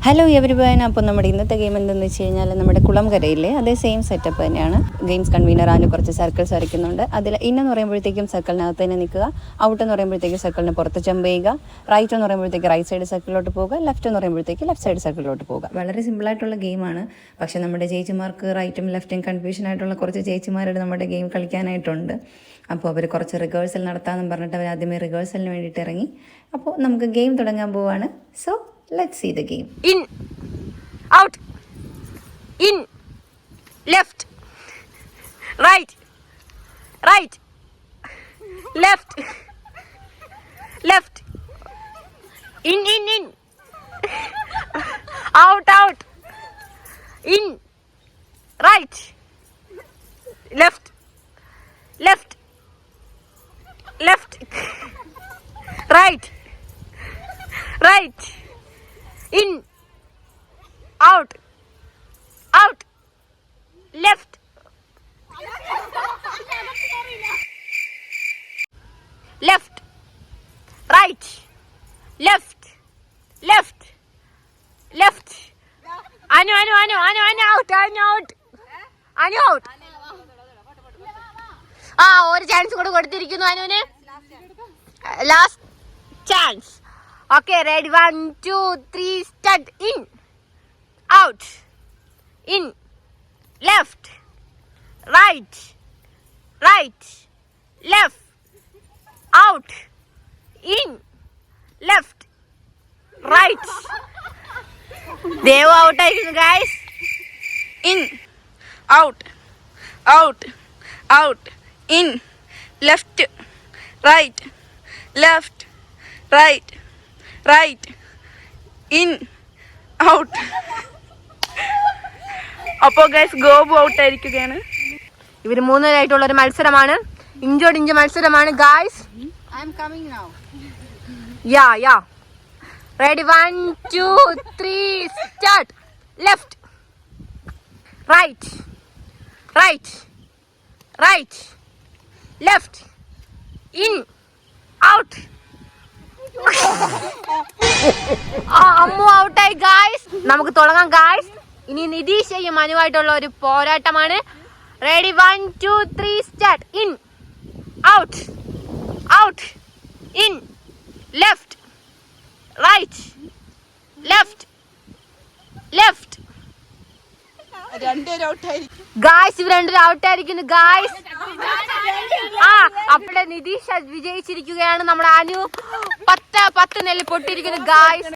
Hello everyone. അപ്പോൾ നമ്മുടെ ഇന്നത്തെ ഗെയിം എന്തെന്ന് വെച്ച് കഴിഞ്ഞാൽ നമ്മുടെ കുളംകരയിലെ അതേ സെയിം സെറ്റപ്പ് തന്നെയാണ്. ഗെയിംസ് കൺവീനർ ആണ്, കുറച്ച് സർക്കിൾസ് വരയ്ക്കുന്നുണ്ട്. അതിൽ ഇന്നെന്ന് പറയുമ്പോഴത്തേക്കും സർക്കിളിനകത്ത് തന്നെ നിൽക്കുക, ഔട്ട് എന്ന് പറയുമ്പോഴത്തേക്കും സർക്കിളിന് പുറത്ത് ജമ്പ് ചെയ്യുക, റൈറ്റ് എന്ന് പറയുമ്പോഴത്തേക്ക് റൈറ്റ് സൈഡ് സർക്കിളിലോട്ട് പോകുക, ലെഫ്റ്റ് എന്ന് പറയുമ്പോഴത്തേക്ക് ലെഫ്റ്റ് സൈഡ് സർക്കിളിലോട്ട് പോകുക. വളരെ സിമ്പിളായിട്ടുള്ള ഗെയിമാണ്. പക്ഷേ നമ്മുടെ ചേച്ചിമാർക്ക് റൈറ്റും ലെഫ്റ്റും കൺഫ്യൂഷൻ ആയിട്ടുള്ള കുറച്ച് ചേച്ചിമാരുടെ നമ്മുടെ ഗെയിം കളിക്കാനായിട്ടുണ്ട്. അപ്പോൾ അവർ കുറച്ച് റിഹേഴ്സൽ നടത്താമെന്ന് പറഞ്ഞിട്ട് അവർ ആദ്യമേ റിഹേഴ്സലിന് വേണ്ടിയിട്ട് ഇറങ്ങി. അപ്പോൾ നമുക്ക് ഗെയിം തുടങ്ങാൻ പോവാണ്. So let's see the game. In, out, in, left, right, right, left, left, in, out, out, in, right, left, left, left, right, right, in, out, out, left, left, right, left, left, left. Anu out, Anu out. ഒരു chance കൂടെ കൊടുത്തിരിക്കുന്നു അനുവിന്. Last chance. Okay, ready? 1, 2, 3, start. In, out, in, left, right, right, left, out, in, left, right. Devu out ആയിരുന്നു guys. In, out, out, out, in, left, right, left, right, right, in, out. അപ്പോൾ guys Gobu out ആയിരിക്കുകയാണ്. ഇവർ മൂന്നുപേരായിട്ടുള്ള ഒരു മത്സരമാണ്, ഇഞ്ചോട് inch മത്സരമാണ് guys. I am coming now. Yeah. Ready? 1, 2, 3, start. Left, right, right, right, left, in, out. Ammu ഔട്ടായി guys. നമുക്ക് തുടങ്ങാം guys. ഇനി നിതീഷയും മനുവായിട്ടുള്ള ഒരു പോരാട്ടമാണ്. Ready? 1, 2, 3 start. In, out, out, in, left, right, left, left. Guys ഇവർ രണ്ടുപേരും ഔട്ടായിരിക്കുന്നു ഗായ്സ്. അപ്പോൾ നിതീഷ് വിജയിച്ചിരിക്കുകയാണ്. നമ്മുടെ അനു 10 നെല്ല് പൊട്ടിയിരിക്കുന്നു ഗായ്സ്.